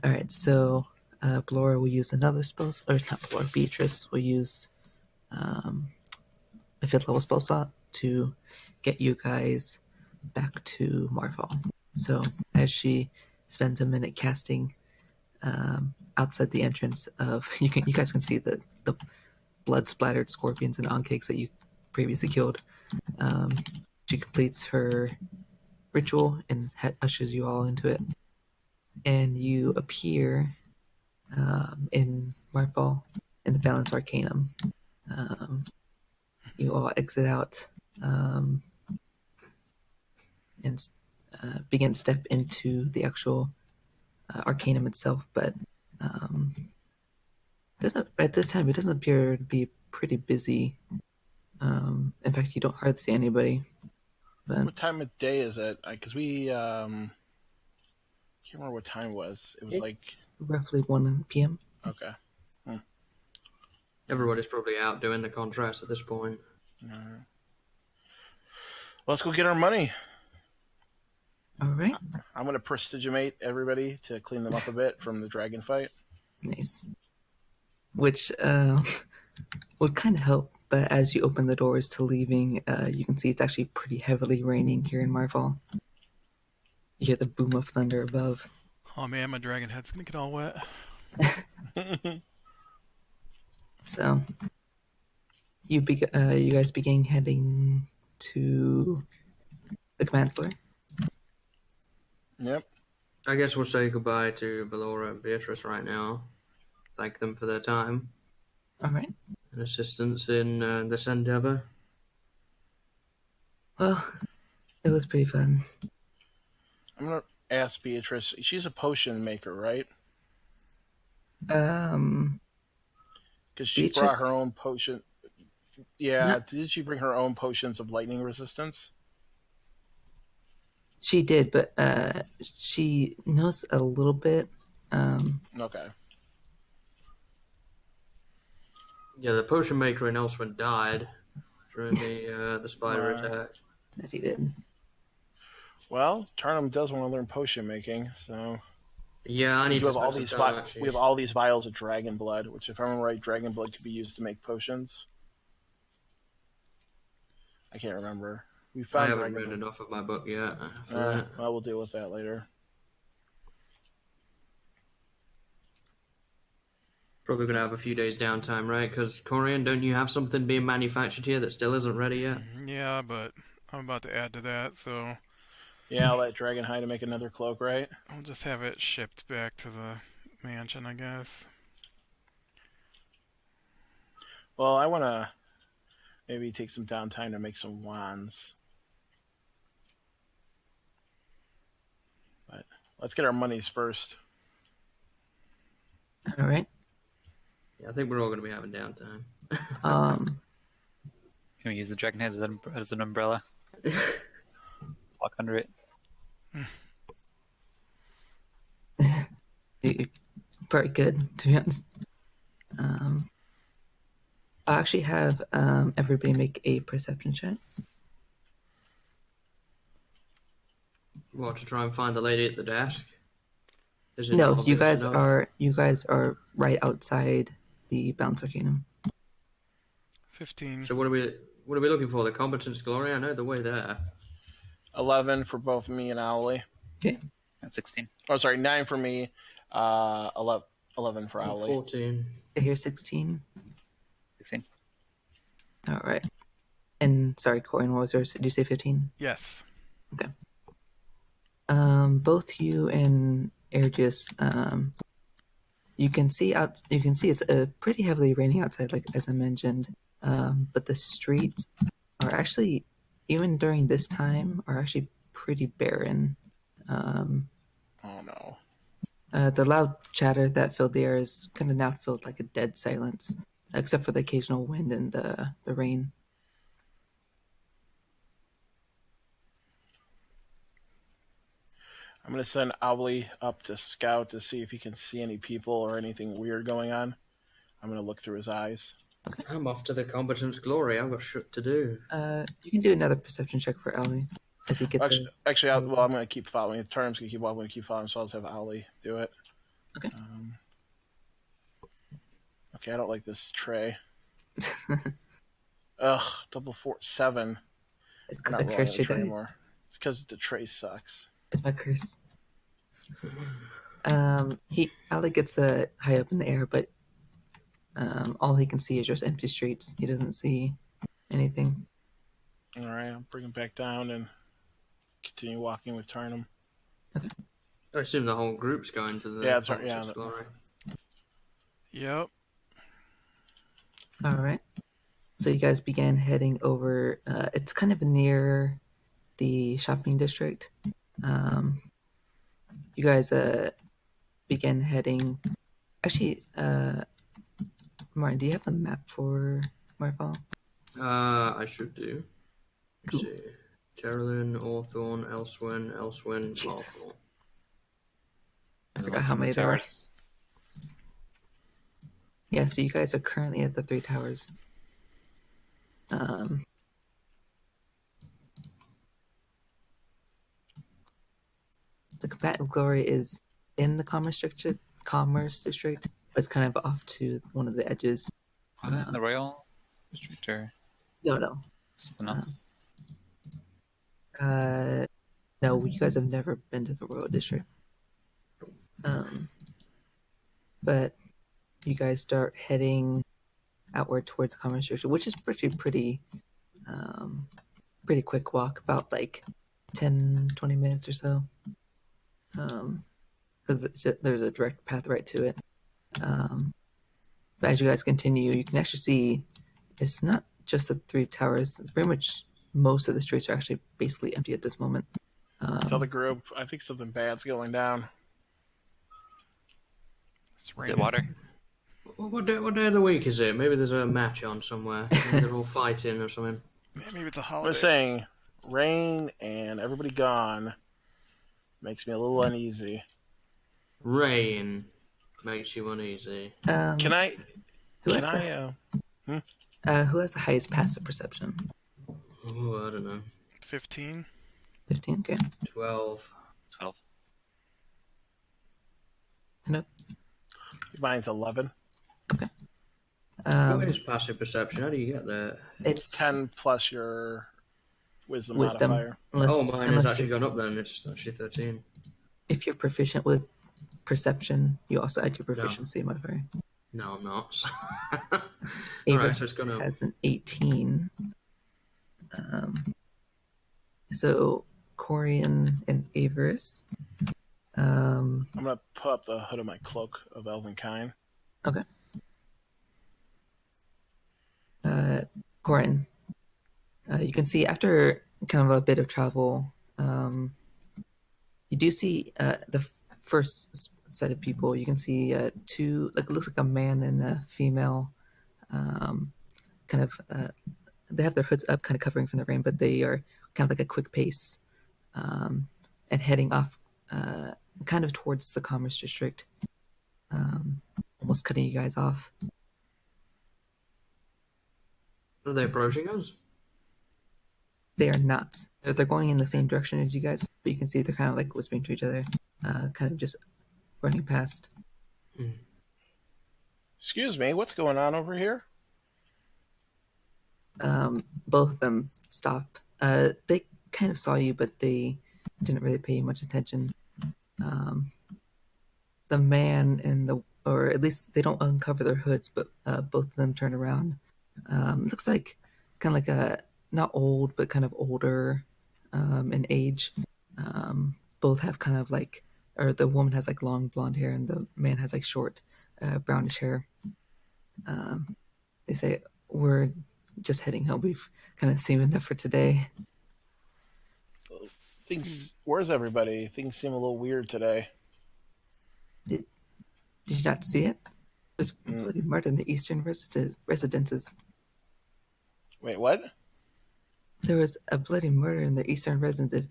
Alright, so Blora will use another spell, or not Blora, Beatrice will use a 5th level spell slot to get you guys back to Marfall. So as she spends a minute casting outside the entrance of, you guys can see the blood-splattered scorpions and onkegs that you previously killed. She completes her ritual and ushers you all into it. And you appear in Marfall in the Balance Arcanum. You all exit out and begin to step into the actual Arcanum itself, but at this time it doesn't appear to be pretty busy. In fact, you don't hardly see anybody. But what time of day is it? Because we can't remember what time it was. It was like roughly 1 p.m. Okay. Everybody's probably out doing the contracts at this point. Well, let's go get our money. All right. I'm going to prestigitate everybody to clean them up a bit from the dragon fight. Nice. Which would kind of help, but as you open the doors to leaving, you can see it's actually pretty heavily raining here in Marfall. You hear the boom of thunder above. Oh man, my dragon head's gonna get all wet. So, you guys begin heading to the command floor. Yep. I guess we'll say goodbye to Ballora and Beatrice right now. Thank them for their time. All right. And assistance in this endeavor. Well, it was pretty fun. I'm going to ask Beatrice. She's a potion maker, right? Because she Beatrice? brought her own potion. Yeah, No. Did she bring her own potions of lightning resistance? She did, but she knows a little bit. Okay. Yeah, the potion maker in Elswyn died during the spider attack. That he did. Well, Tarnum does want to learn potion making, so... Yeah, I need to have all spend these some time, actually. We have all these vials of dragon blood, which, if I remember right, dragon blood could be used to make potions. I can't remember. We I found haven't dragon read blood. enough of my book yet. for that. Well, we'll deal with that later. Probably going to have a few days downtime, right? Because, Corian, don't you have something being manufactured here that still isn't ready yet? Yeah, but I'm about to add to that, so Yeah, I'll let Dragon hide to make another cloak, right? I'll just have it shipped back to the mansion, I guess. Well, I want to maybe take some downtime to make some wands. But let's get our monies first. All right. Yeah, I think we're all going to be having downtime. Can we use the dragon head as an umbrella? Walk under it. Very good, to be honest. I'll actually have everybody make a perception check. What, to try and find the lady at the desk? Is it No, obvious you guys enough? are right outside the Bounce Arcanum. 15. So what are we looking for? The competence glory? I know the way there. 11 for both me and Owly. Okay. And 16. Oh, sorry, 9 for me. 11 for Owly. 14. Here's 16. 16. All right. And sorry, Corin, what was yours? Did you say 15? Yes. Okay. Both you and Ergius, you can see it's pretty heavily raining outside, like as I mentioned. But the streets are actually, even during this time, are actually pretty barren. Oh no. The loud chatter that filled the air is kind of now filled like a dead silence, except for the occasional wind and the rain. I'm going to send Owly up to scout to see if he can see any people or anything weird going on. I'm going to look through his eyes. Okay. I'm off to the competence glory. I've got shit to do. You can do another perception check for Ellie as he gets I'm going to keep following. If Tarnum's going to keep following, so I'll just have Owly do it. Okay. Okay, I don't like this tray. Ugh, double 7. It's I'm because not I rolling cursed the you tray guys. anymore. It's because the tray sucks. It's my curse. Alec gets high up in the air, but all he can see is just empty streets. He doesn't see anything. All right, I'll bring him back down and continue walking with Tarnum. I assume the whole group's going to the Yeah, that's right, Vaults yeah. Explorer. Yep. All right. So you guys began heading over. It's kind of near the shopping district. You guys began heading. Actually, Martin, do you have the map for Marfall? I should do. Cool. Let's see. Terrelin, Orthorn, Elswyn, Jesus. Marfall. I forgot how many there are. towers. Yeah, so you guys are currently at the 3 towers. The combatant glory is in the commerce district, but it's kind of off to one of the edges. Was it in the Royal District or No. something else? No, you guys have never been to the Royal District. But you guys start heading outward towards the commerce district, which is pretty quick walk, about like 10-20 minutes or so. Because there's a direct path right to it. But as you guys continue, you can actually see it's not just the 3 towers. Pretty much most of the streets are actually basically empty at this moment. Tell the group, I think something bad's going down. It's Is raining. it water? What day of the week is it? Maybe there's a match on somewhere. Maybe they're all fighting or something. Yeah, maybe it's a I holiday. was saying, rain and everybody gone makes me a little uneasy. Rain makes you uneasy. Can I? Who Can has who has the highest passive perception? Oh, I don't know. 15. 15. Okay. 12. 12. Nope. Mine's 11. What is passive perception? How do you get that? It's 10 plus your wisdom wisdom. modifier. Unless, Mine has unless actually gone up then. It's actually 13. if you're proficient with perception, you also add your proficiency modifier. No, I'm not. Avers Alright, so it's gone up. has an 18. So Corian and Avers. I'm going to put up the hood of my cloak of Elvenkind. Okay. Corian, you can see after kind of a bit of travel, you do see the first set of people. You can see 2, like it looks like a man and a female. Kind of, they have their hoods up, kind of covering from the rain, but they are kind of like a quick pace, and heading off, kind of towards the commerce district, almost cutting you guys off. Are they approaching us? They are not. They're going in the same direction as you guys, but you can see they're kind of like whispering to each other, kind of just running past. Excuse me, what's going on over here? Both of them stop. They kind of saw you, but they didn't really pay much attention. The man and or at least they don't uncover their hoods, but both of them turn around. Looks like kind of like a not old, but kind of older in age. Both have kind of like, or the woman has like long blonde hair, and the man has like short brownish hair. They say, "We're just heading home. We've kind of seen enough for today." Where's everybody? Things seem a little weird today. Did you not see it? There's bloody murder in the eastern residences. Wait, what? There was a bloody murder in the eastern residences.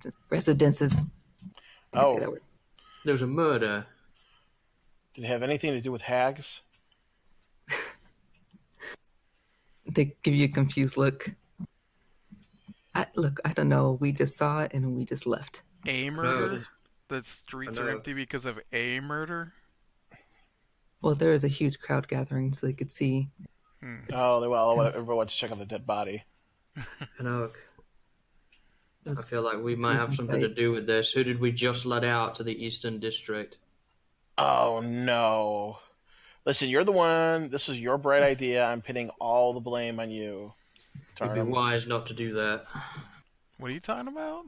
I can't say that word. There was a murder. Did it have anything to do with hags? They give you a confused look. I don't know. We just saw it and we just left. A murder? The streets are know. empty because of a murder? Well, there is a huge crowd gathering, so they could see. It's everyone wants to check out the dead body. I those feel like we might have gruesome something to sight. do with this. Who did we just let out to the Eastern District? Oh no! Listen, you're the one. This was your bright idea. I'm pinning all the blame on you. You'd be Tarnum. wise not to do that. What are you talking about?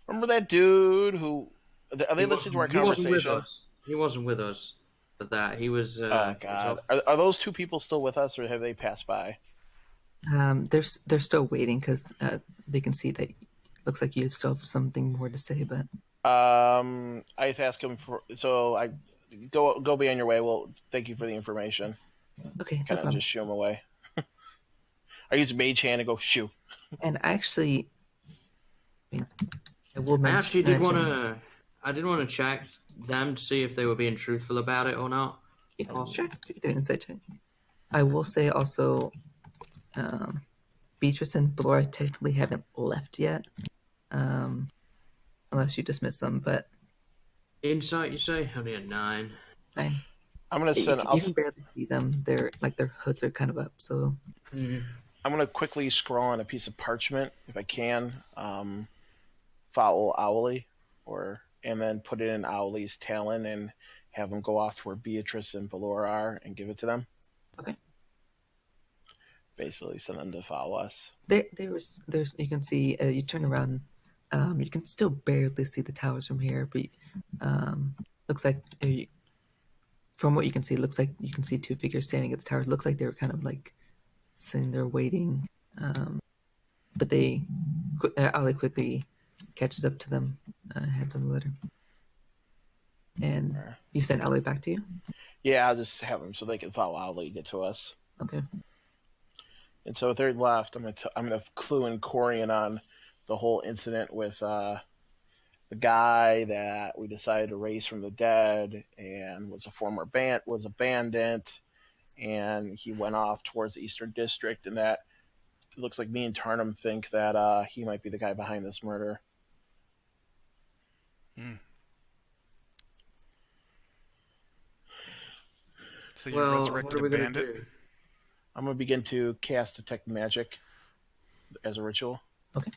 Remember that dude who? Are they listening to our He wasn't with conversation? us. He wasn't with us for that. He was. Oh he was God! off. Are those two people still with us, or have they passed by? They're still waiting because they can see that. Looks like you still have something more to say, but I just ask him for. So I go be on your way. Well, thank you for the information. okay, no Kind of problem. just shoo him away. I use mage hand and go shoo. And actually, I will I mention. actually did want to. I did want to check them to see if they were being truthful about it or not. Yeah, sure. You can do an insight check. I will say also, Beatrice and Blora technically haven't left yet, unless you dismiss them. But Insight, you say? Only a 9. fine. I'm gonna You send. can barely see them. Their hoods are kind of up. So I'm gonna quickly scroll on a piece of parchment if I can. Foul Owly, and then put it in Owly's talon and have him go off to where Beatrice and Ballora are and give it to them. Okay. Basically, send them to follow us. there's you can see you turn around. You can still barely see the towers from here, but looks like from what you can see, it looks like you can see two figures standing at the tower. It looks like they were kind of like sitting there waiting, but Ali quickly catches up to them, hands them the letter, and you send Ali back to you. Yeah, I'll just have them so they can follow Owly and get to us. Okay. And so if they're left, I'm gonna clue in Corian on the whole incident with the guy that we decided to raise from the dead and was a bandit, and he went off towards the Eastern District, and that it looks like me and Tarnum think that he might be the guy behind this murder. So you Well, what resurrected are we a going to bandit? do? I'm gonna begin to cast detect magic as a ritual. Okay.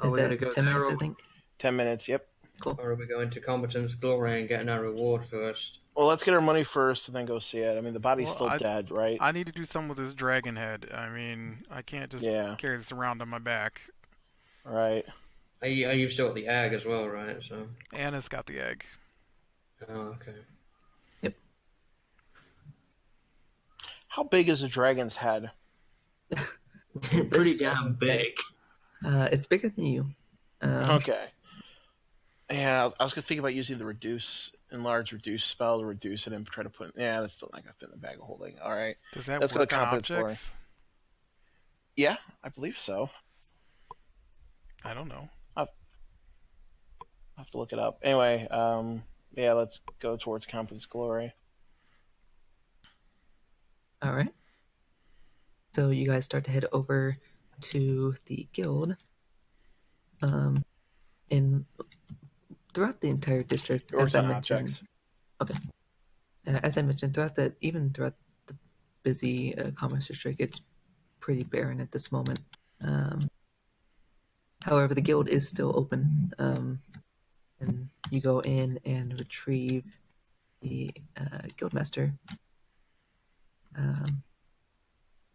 Are Is we going to that go 10 there, minutes? or, I think. 10 minutes. Yep. Cool. or are we going to Competence Glory and getting our reward first? Well, let's get our money first and then go see it. I mean, the body's Well, still dead, right? I need to do something with this dragon head. I mean, I can't just carry this around on my back. Right. You still got the egg as well, right? So. Anna's got the egg. Oh, okay. How big is a dragon's head? Pretty damn big. It's bigger than you. Okay. Yeah, I was gonna think about using the enlarge reduce spell to reduce it and try to put. Yeah, that's still not gonna fit in the bag of holding. All right. Does that Let's go work to on competence scoring. objects? Yeah, I believe so. I don't know. I'll have to look it up. Anyway, yeah, let's go towards competence glory. All right. So you guys start to head over to the guild. And throughout the entire district, as I mentioned. Okay. As I mentioned, throughout the busy commerce district, it's pretty barren at this moment. However, the guild is still open, and you go in and retrieve the guildmaster.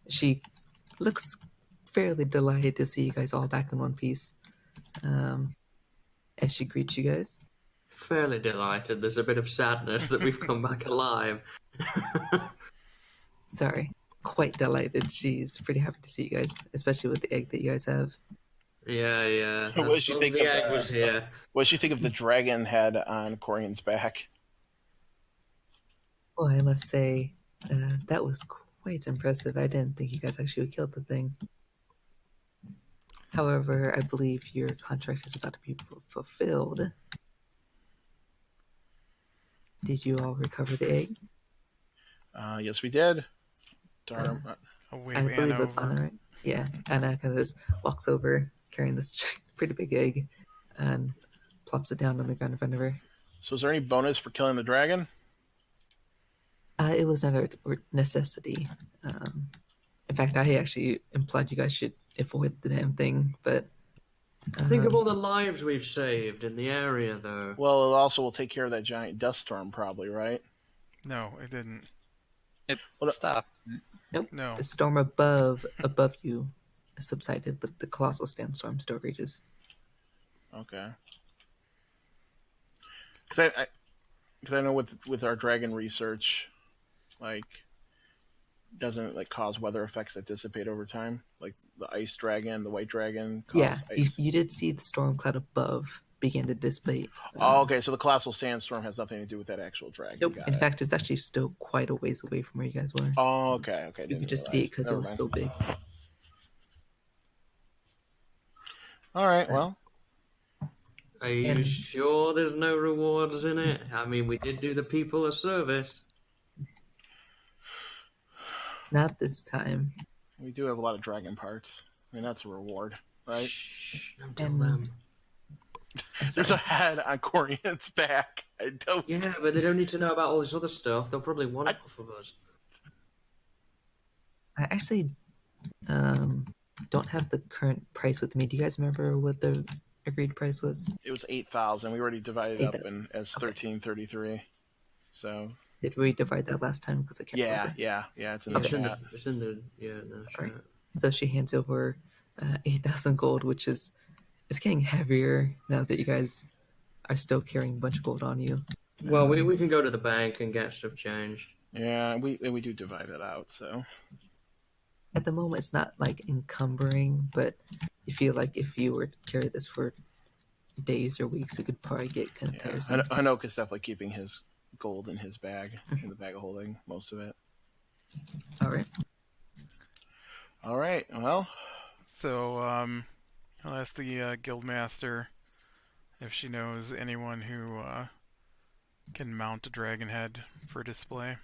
She looks fairly delighted to see you guys all back in one piece, as she greets you guys. Fairly delighted. There's a bit of sadness that we've come back alive. Sorry, quite delighted. She's pretty happy to see you guys, especially with the egg that you guys have. Yeah. What did you think the of egg was here. What did you think of the dragon head on Corian's back? Well, I must say, that was quite impressive. I didn't think you guys actually killed the thing. However, I believe your contract is about to be fulfilled. Did you all recover the egg? Yes, we did. Darn. I believe it was Anna, right? Yeah, Anna kind of just walks over carrying this pretty big egg and plops it down on the ground in front of her. So is there any bonus for killing the dragon? It was not a necessity. In fact, I actually implied you guys should avoid the damn thing, but... Think of all the lives we've saved in the area, though. Well, it also will take care of that giant dust storm, probably, right? No, it didn't. It Well, stopped. Nope. No. The storm above you subsided, but the colossal sandstorm still rages. Okay. Because I know with our dragon research, like, doesn't it, like, cause weather effects that dissipate over time? Like the ice dragon, the white dragon cause ice. You did see the storm cloud above begin to dissipate. Okay, so the colossal sandstorm has nothing to do with that actual dragon. Nope. In fact, it's actually still quite a ways away from where you guys were. Oh, okay. You could just see it because it was so big. All right, well. Are you sure there's no rewards in it? I mean, we did do the people a service. Not this time. We do have a lot of dragon parts. I mean, that's a reward, right? Shh, don't tell them. There's a head on Corian's back. I don't. Yeah, but they don't need to know about all this other stuff. They'll probably want it off of us. I actually don't have the current price with me. Do you guys remember what the agreed price was? It was 8,000. We already divided it up as 1333. So. Did we divide that last time? Because I can't remember. Yeah. It's in the chat. It's in the chat. Right. So she hands over 8,000 gold, which is it's getting heavier now that you guys are still carrying a bunch of gold on you. Well, we can go to the bank and get stuff changed. Yeah, we do divide it out. So at the moment, it's not like encumbering, but you feel like if you were to carry this for days or weeks, it could probably get kind of tiresome. Hanoka is definitely keeping his gold in his bag, in the bag of holding, most of it. All right. Well, so I'll ask the guildmaster if she knows anyone who can mount a dragon head for display.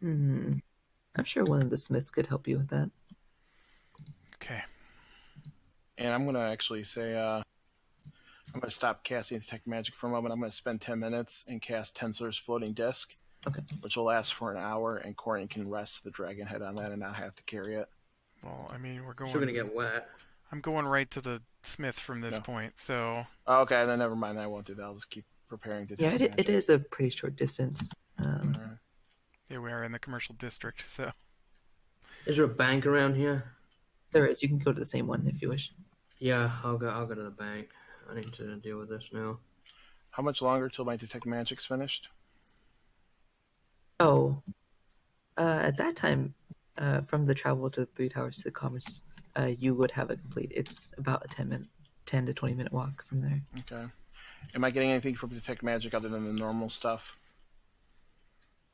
I'm sure one of the smiths could help you with that. Okay. And I'm gonna actually say I'm going to stop casting Detect Magic for a moment. I'm going to spend 10 minutes and cast Tensler's Floating Disc, which will last for an hour, and Corian can rest the dragon head on that and not have to carry it. Well, I mean, we're going... Still going to get wet. I'm going right to the smith from this point, so... Oh, okay, then never mind. I won't do that. I'll just keep preparing to Yeah, it is a pretty short distance. Yeah, we are in the commercial district, so... Is there a bank around here? There is. You can go to the same one if you wish. Yeah, I'll go to the bank. I need to deal with this now. How much longer till my Detect Magic's finished? Oh, at that time, from the travel to the Three Towers to the Commerce, you would have it complete. It's about a 10 to 20 minute walk from there. Okay. Am I getting anything from Detect Magic other than the normal stuff?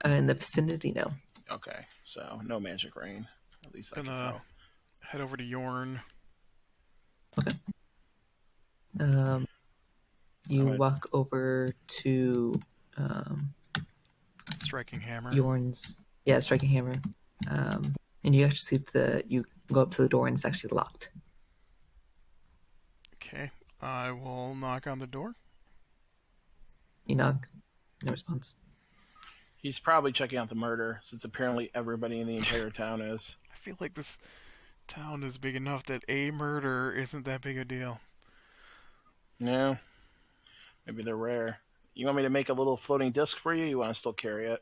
In the vicinity, no. Okay, so no magic rain. At least I can tell. Head over to Yorn. Okay. You walk over to Striking Hammer. Yorn's Striking Hammer. And you actually see you go up to the door and it's actually locked. Okay. I will knock on the door. You knock. No response. He's probably checking out the murder, since apparently everybody in the entire town is. I feel like this town is big enough that a murder isn't that big a deal. No. Maybe they're rare. You want me to make a little floating disc for you? You want to still carry it?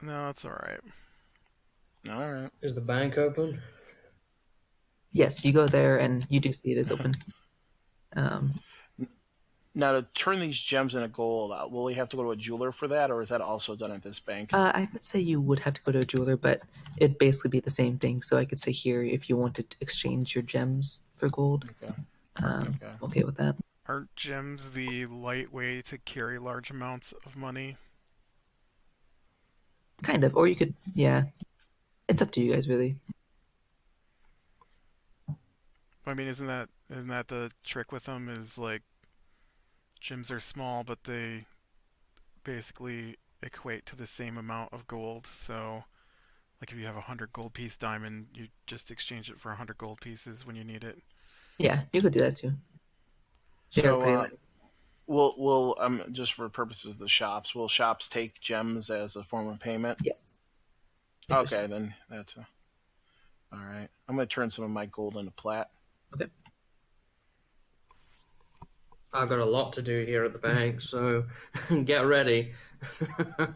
No, it's alright. Alright. Is the bank open? Yes, you go there and you do see it is open. Now, to turn these gems into gold, will we have to go to a jeweler for that, or is that also done at this bank? I could say you would have to go to a jeweler, but it'd basically be the same thing. So I could say here, if you wanted to exchange your gems for gold, okay with that. Aren't gems the light way to carry large amounts of money? Kind of, or you could, yeah. It's up to you guys, really. I mean, isn't that the trick with them? Is like gems are small, but they basically equate to the same amount of gold. So, like if you have 100 gold piece diamond, you just exchange it for 100 gold pieces when you need it. Yeah, you could do that too. So, Will just for purposes of the shops, will shops take gems as a form of payment? Yes. Okay, then that's all right. I'm going to turn some of my gold into plat. Okay. I've got a lot to do here at the bank, so get ready. All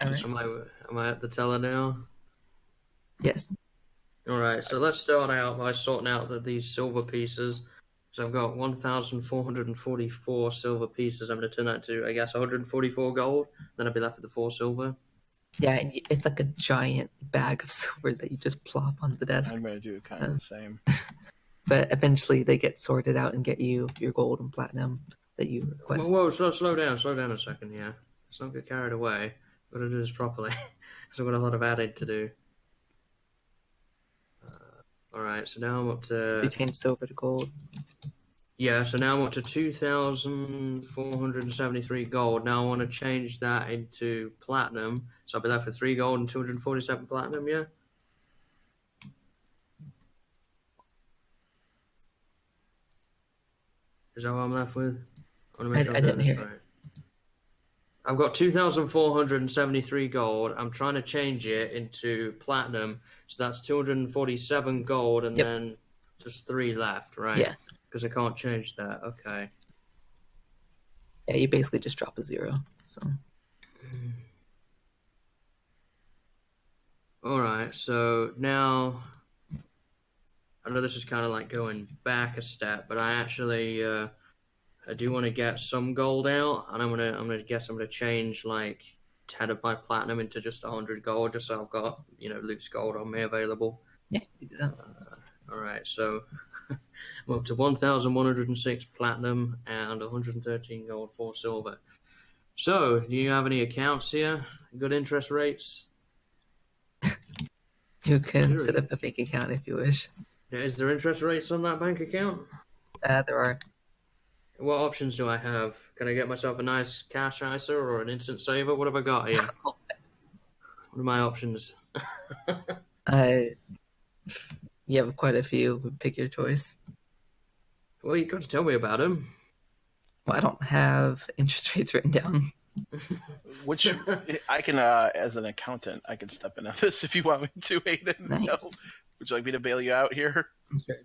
right. Am I at the teller now? Yes. All right, so let's start out by sorting out these silver pieces. So I've got 1,444 silver pieces. I'm going to turn that to, I guess, 144 gold. Then I'll be left with the 4 silver. Yeah, and it's like a giant bag of silver that you just plop on the desk. I'm going to do kind of the same. But eventually they get sorted out and get you your gold and platinum that you request. Whoa, slow down a second here. Let's not get carried away. We've got to do this properly. So I've got a lot of adding to do. All right, so now I'm up to... So you change silver to gold. Yeah, so now I'm up to 2,473 gold. Now I want to change that into platinum. So I'll be left with 3 gold and 247 platinum, yeah? Is that what I'm left with? I didn't hear it. I've got 2,473 gold. I'm trying to change it into platinum. So that's 247 gold and then just 3 left, right? Yeah. Because I can't change that. Okay. Yeah, you basically just drop a 0. So. All right. So now, I know this is kind of like going back a step, but I actually I do want to get some gold out, and I'm gonna change like 10 of my platinum into just 100 gold, just so I've got loose gold on me available. Yeah, you do that. All right, so I'm up to 1,106 platinum and 113 gold, 4 silver. So, do you have any accounts here? Good interest rates? You can set up a bank account if you wish. Is there interest rates on that bank account? There are. What options do I have? Can I get myself a nice cash ISA or an instant saver? What have I got here? What are my options? You have quite a few. Pick your choice. Well, you got to tell me about them. Well, I don't have interest rates written down. Which I can, as an accountant, I can step into this if you want me to, Hayden. Nice. No. Would you like me to bail you out here? Sure.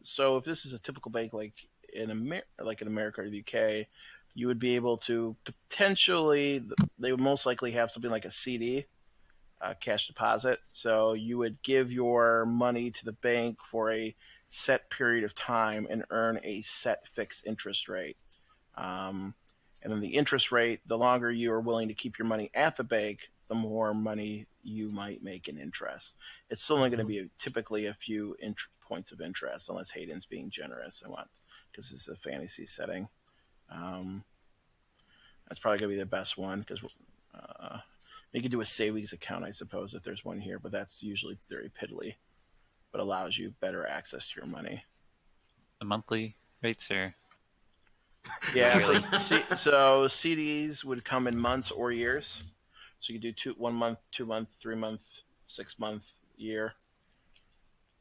So if this is a typical bank like in America or the UK, you would be able to potentially, they would most likely have something like a CD, cash deposit. So you would give your money to the bank for a set period of time and earn a set fixed interest rate. And then the interest rate, the longer you are willing to keep your money at the bank, the more money you might make in interest. It's still only going to be typically a few points of interest, unless Hayden's being generous and because this is a fantasy setting. That's probably going to be the best one, because you can do a savings account, I suppose, if there's one here, but that's usually very piddly, but allows you better access to your money. The monthly rates are... Yeah, so CDs would come in months or years. So you could do 1 month, 2 month, 3 month, 6 month, year.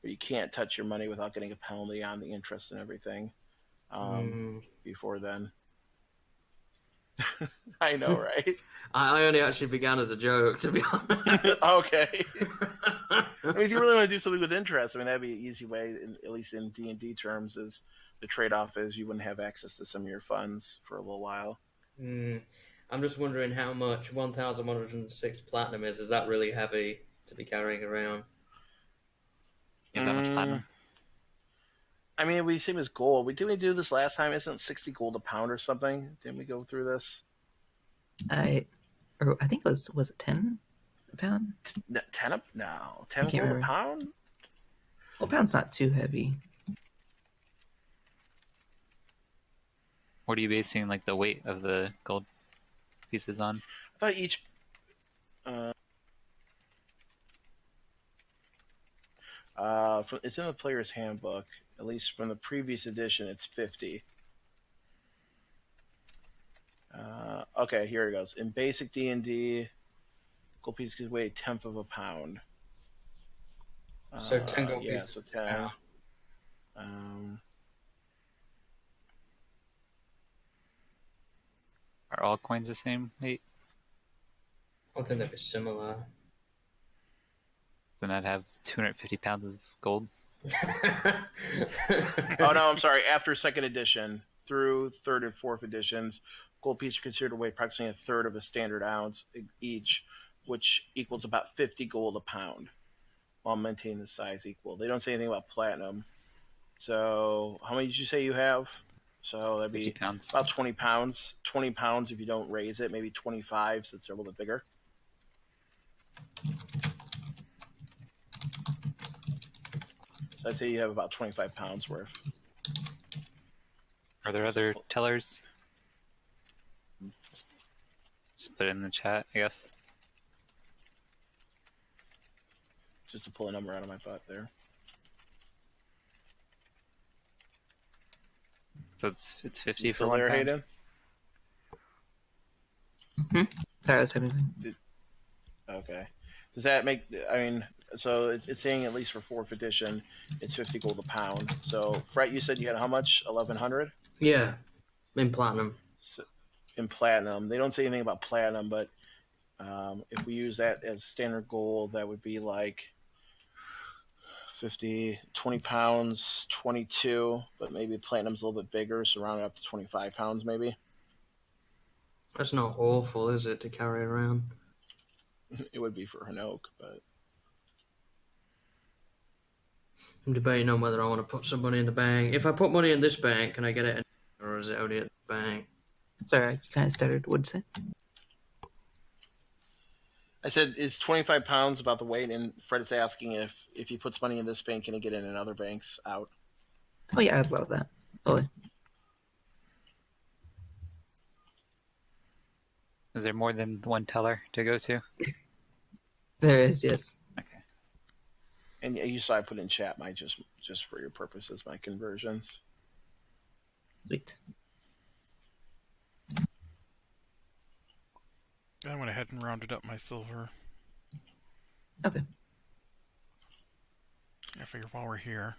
But you can't touch your money without getting a penalty on the interest and everything before then. I know, right? I only actually began as a joke, to be honest. Okay. I mean, if you really want to do something with interest, I mean, that'd be an easy way, at least in D&D terms, is the trade-off is you wouldn't have access to some of your funds for a little while. I'm just wondering how much 1,106 platinum is. Is that really heavy to be carrying around? You have that much platinum? I mean, we same as gold. Didn't we do this last time? Isn't 60 gold a pound or something? Didn't we go through this? I think it was it 10 a pound? 10 gold a pound? Well, a pound's not too heavy. What are you basing like the weight of the gold pieces on? I thought each it's in the player's handbook. At least from the previous edition, it's 50. Okay, here it goes. In basic D&D, gold pieces could weigh 1/10 of a pound. So 10 gold yeah, pieces. so 10. Are all coins the same weight? I think they'd be similar. Then I'd have 250 pounds of gold. Oh no, I'm sorry. After second edition through third and fourth editions, gold pieces are considered to weigh approximately a third of a standard ounce each, which equals about 50 gold a pound, while maintaining the size equal. They don't say anything about platinum. So how many did you say you have? So that'd 50 be pounds. about 20 pounds. 20 pounds if you don't raise it, maybe 25 since they're a little bit bigger. So I'd say you have about 25 pounds worth. Are there other tellers? Just put it in the chat, I guess. Just to pull a number out of my butt there. So it's 50 for Still 1 there, pound? Hayden? Sorry, I was having. Okay. Does that make? I mean, so it's saying at least for fourth edition, it's 50 gold a pound. So, Fret, you said you had how much? 1,100 Yeah, in platinum. so, in platinum. They don't say anything about platinum, but if we use that as standard gold, that would be like 50, 20 pounds, 22. But maybe platinum's a little bit bigger, so round it up to 25 pounds, maybe. That's not awful, is it, to carry around? It would be for Hanoke, but I'm debating on whether I want to put some money in the bank. If I put money in this bank, can I get it, or is it only at the bank? Sorry, I kind of stuttered. What'd you say? I said, is 25 pounds about the weight? And Fred is asking if he puts money in this bank, can he get it in other banks out? Oh yeah, I'd love that. Totally. Is there more than one teller to go to? There is, yes. Okay. And you saw I put in chat my just for your purposes, my conversions. Sweet. I went ahead and rounded up my silver. Okay. I figure while we're here.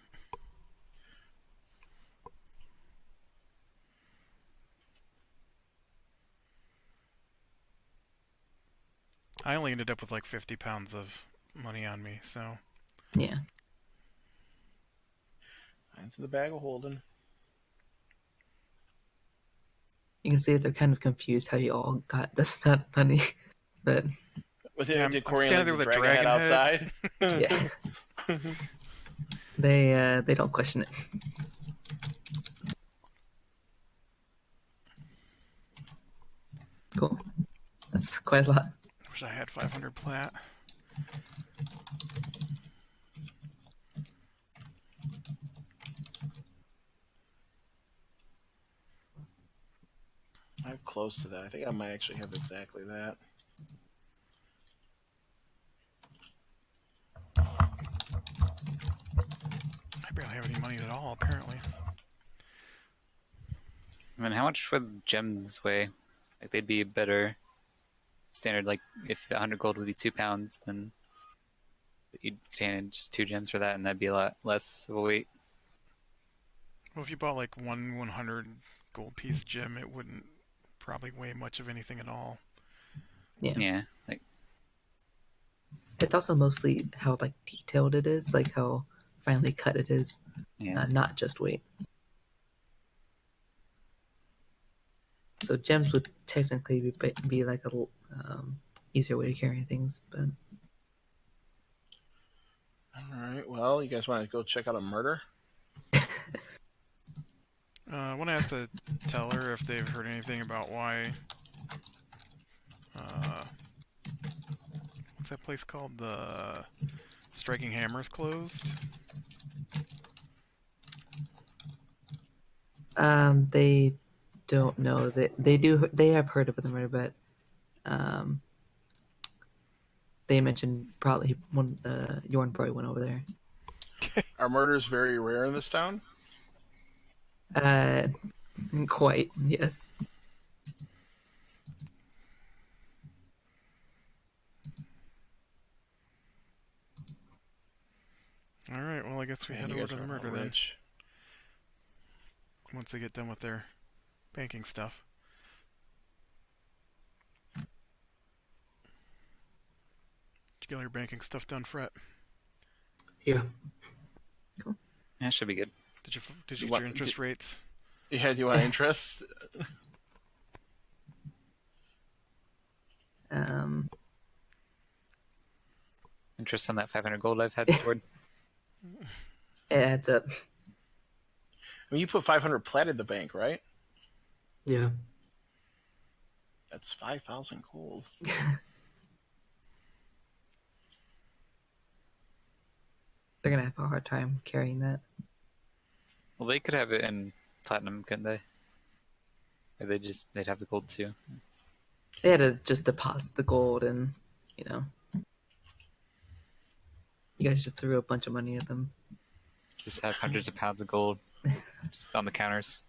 I only ended up with like 50 pounds of money on me, so. Yeah. Mine's in the bag of holding. You can see they're kind of confused how you all got this amount of money, but With Yeah, did I'm Corian standing leave there the with a dragon head dragon outside? yeah, they don't question it. Cool. That's quite a lot. Wish I had 500 plat. I'm close to that. I think I might actually have exactly that. I barely have any money at all, apparently. I mean, how much would gems weigh? Like, they'd be a better standard. Like, if 100 gold would be 2 pounds, then you'd obtain just 2 gems for that, and that'd be a lot less of a weight. Well, if you bought like one 100 gold piece gem, it wouldn't probably weigh much of anything at all. Yeah, like, It's also mostly how like detailed it is, like how finely cut it is, yeah. not just weight. So gems would technically be like a easier way to carry things, but All right. Well, you guys want to go check out a murder? I want to ask the teller if they've heard anything about why. What's that place called? The Striking Hammer's closed. They don't know that they have heard of the murder, but they mentioned probably Jorn probably went over there. Are murders very rare in this town? Quite, yes. All right. Well, I guess we head You over guys to the are murder all then. rich. Once they get done with their banking stuff. get all your banking stuff done, Fret. Yeah. That should be good. Did you get your interest rates? Yeah, do you want interest? Interest on that 500 gold I've had stored. It adds up. I mean, you put 500 plat in the bank, right? Yeah. That's 5,000 gold. They're gonna have a hard time carrying that. Well, they could have it in platinum, couldn't they? Or they'd have the gold too. They had to just deposit the gold, and you guys just threw a bunch of money at them. Just have hundreds of pounds of gold just on the counters.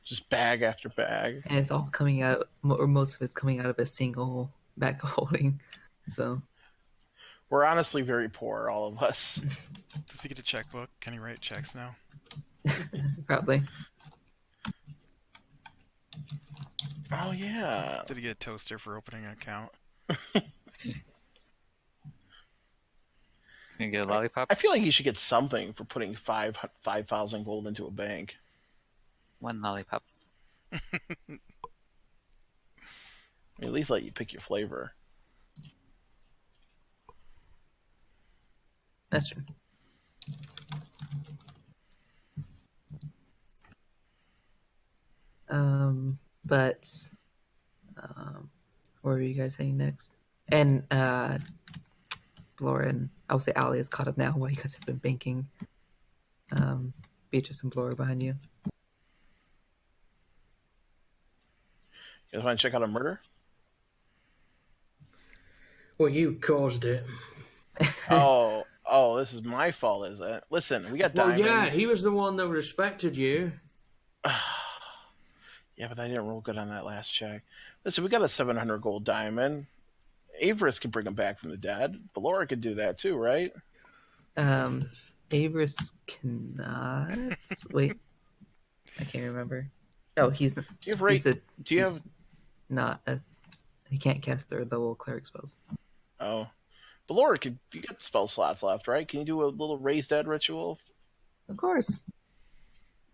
Just bag after bag. And it's all coming out, or most of it's coming out of a single bag of holding. So We're honestly very poor, all of us. Does he get a checkbook? Can he write checks now? probably. Oh, yeah. Did he get a toaster for opening an account? Can you get a lollipop? I feel like you should get something for putting 5,000 gold into a bank. One lollipop. At least let you pick your flavor. That's true. But where are you guys heading next? And Blora and I would say Ali is caught up now while you guys have been banking. Beatrice and Blora behind you. You guys want to check out a murder? Well, you caused it. Oh, this is my fault, is it? Listen, we got Well, diamonds. yeah, he was the one that respected you. Yeah, but I didn't roll good on that last check. Listen, we got a 700 gold diamond. Avarice could bring him back from the dead. Ballora could do that too, right? Avarice cannot. Wait, I can't remember. No, he's not. Do you have rate? Do you have? Not a. He can't cast third level cleric spells. Oh, Ballora could. You got spell slots left, right? Can you do a little raise dead ritual? Of course.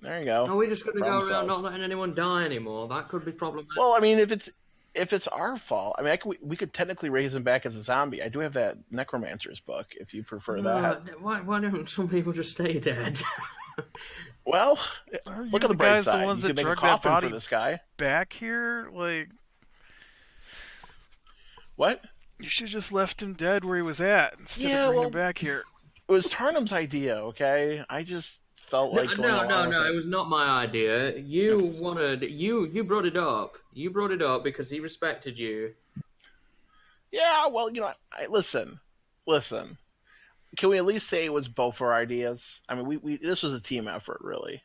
There you go. Are we just going to go Problem around solved. not letting anyone die anymore? That could be problematic. Well, I mean, if it's our fault, I mean, we could technically raise him back as a zombie. I do have that necromancer's book, if you prefer that. Why don't some people just stay dead? Well, Are look you at the bright guys side. the ones You that can make a drug that coffin body for this guy. back here? Like, What? you should just left him dead where he was at instead Yeah, of bringing well- him back here. It was Tarnum's idea, okay? I just felt like going along with no. it. It was not my idea. You Yes. you brought it up. You brought it up because he respected you. Yeah, well, listen. Can we at least say it was both our ideas? I mean, we this was a team effort, really.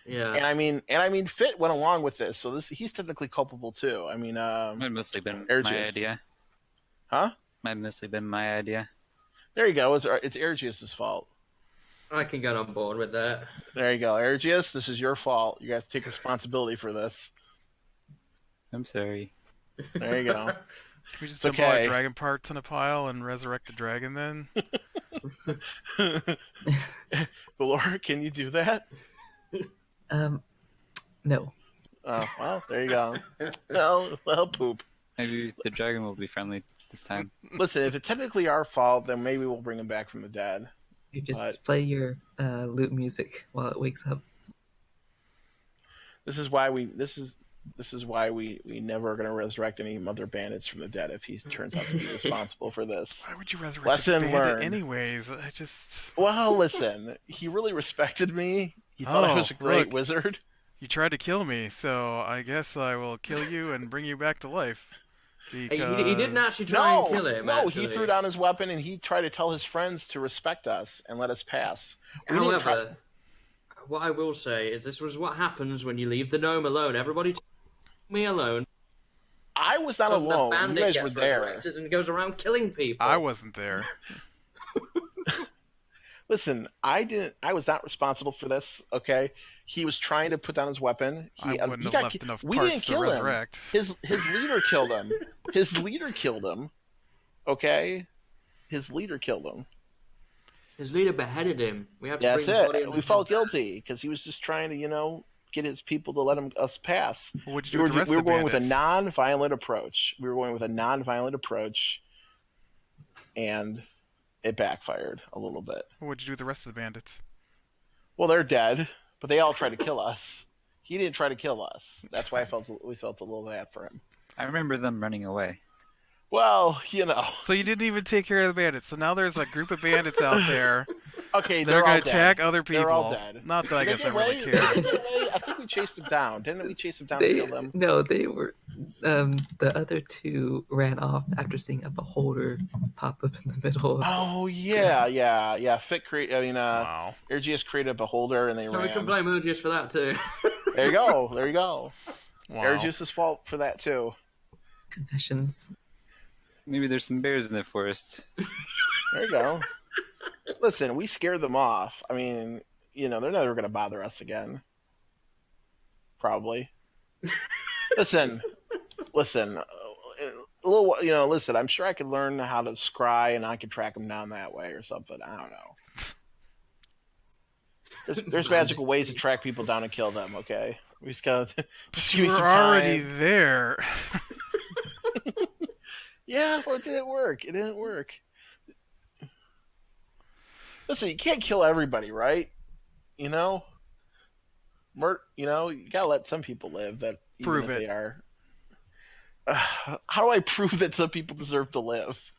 Yeah. And I mean, Fit went along with this, so he's technically culpable too. I mean, Might have mostly been Air my juice. idea. huh? Might have mostly been my idea. There you go. It's Ergius' fault. I can get on board with that. There you go, Ergius. This is your fault. You have to take responsibility for this. I'm sorry. There you go. Can we just It's dump all our okay. dragon parts in a pile and resurrect the dragon then? But Laura, can you do that? No. Oh, well, there you go. Well, poop. Maybe the dragon will be friendly this time. Listen, if it's technically our fault, then maybe we'll bring him back from the dead. You just But- play your lute music while it wakes up. This is why we never are going to resurrect any mother bandits from the dead if he turns out to be responsible for this. Why would you resurrect Lesson a bandit learned. anyways? I just... Well, listen, he really respected me. He thought I was a great look. wizard. You tried to kill me, so I guess I will kill you and bring you back to life. Because... He didn't actually try and kill him. No, actually. he threw down his weapon and he tried to tell his friends to respect us and let us pass. We didn't try- However, what I will say is this was what happens when you leave the gnome alone. Everybody me alone. I was not So alone. The You bandit guys gets were there. resurrected and goes around killing people. I wasn't there. Listen, I was not responsible for this. Okay, he was trying to put down his weapon. I wouldn't he have got left ki- enough We parts didn't to kill him. resurrect. His leader killed him. His leader killed him. Okay. his leader killed him. His leader beheaded him. We had to That's bring the body it. in We the felt head. guilty because he was just trying to, get his people to let us pass. What'd you do with the rest We were of the going with a bandits? non-violent approach. And it backfired a little bit. What'd you do with the rest of the bandits? Well, they're dead, but they all tried to kill us. He didn't try to kill us. That's why we felt a little bad for him. I remember them running away. Well, So you didn't even take care of the bandits. So now there's a group of bandits out there. Okay, They're going going to attack other people. They're all dead. Not that I Did guess they I really get care. away? Did they get away? I think we chased them down. Didn't we chase them down and kill them? No, they were. The other two ran off after seeing a beholder pop up in the middle. Oh yeah. Wow. RGS created a beholder and they So ran. we can blame Urgius for that too. There you go. Wow. RGS's fault for that too. Confessions. Maybe there's some bears in the forest. There you go. Listen, we scared them off. I mean, they're never going to bother us again. Probably. Listen. Listen, I'm sure I could learn how to scry and I could track them down that way or something. I don't know. There's magical ways to track people down and kill them, okay? We just gotta just give me You some were time. already there. Yeah, but it didn't work. Listen, you can't kill everybody, right? You gotta let some people live. That even Prove if it. They are. How do I prove that some people deserve to live?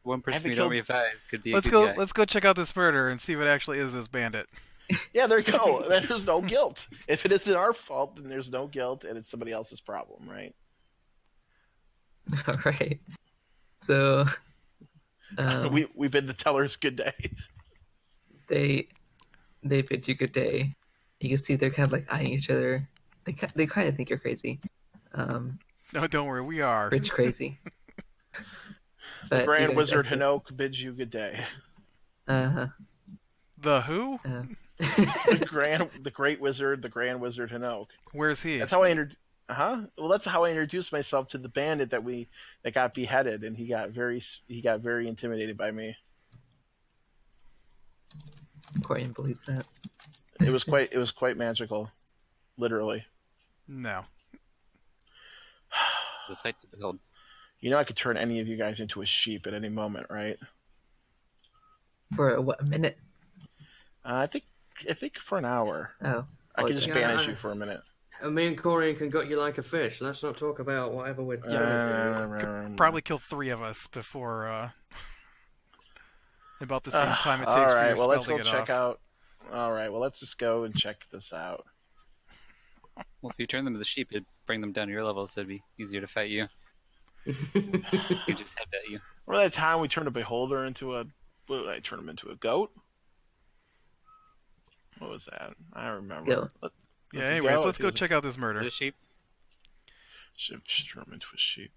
One person Haven't we don't killed- revive could be a Let's good go. guy. Let's go check out this murder and see if it actually is this bandit. Yeah, there you go. There's no guilt. If it isn't our fault, then there's no guilt, and it's somebody else's problem, right? All right. So, We bid the tellers good day. they bid you good day. You can see they're kind of like eyeing each other. They kind of think you're crazy. No, don't worry, we are. Rich crazy. But you Grand guys Wizard exit. Hinoke bids you good day. The who? The Great Wizard, the Grand Wizard Hinoke. Where's he? That's how I Well, that's how I introduced myself to the bandit that got beheaded, and he got very intimidated by me. Corian believes that. It was quite magical, literally. No. The sight to behold. I could turn any of you guys into a sheep at any moment, right? For what, a minute? I think for an hour. Oh. I can just Yeah, banish you for a minute. And me and Corian can gut you like a fish. Let's not talk about whatever we're doing. Could probably kill 3 of us before about the same time it takes all for right, your well, spell let's to go get check off. out. All right, well, let's just go and check this out. Well, if you turn them to the sheep, it'd bring them down to your level, so it'd be easier to fight you. You just headbutt you. Remember that time we turned a beholder into a? What did I turn him into? A goat? What was that? I don't remember. Goat. Yeah, Was it anyways, goat? let's go It was a- check out this murder. The sheep. Should turn him into a sheep.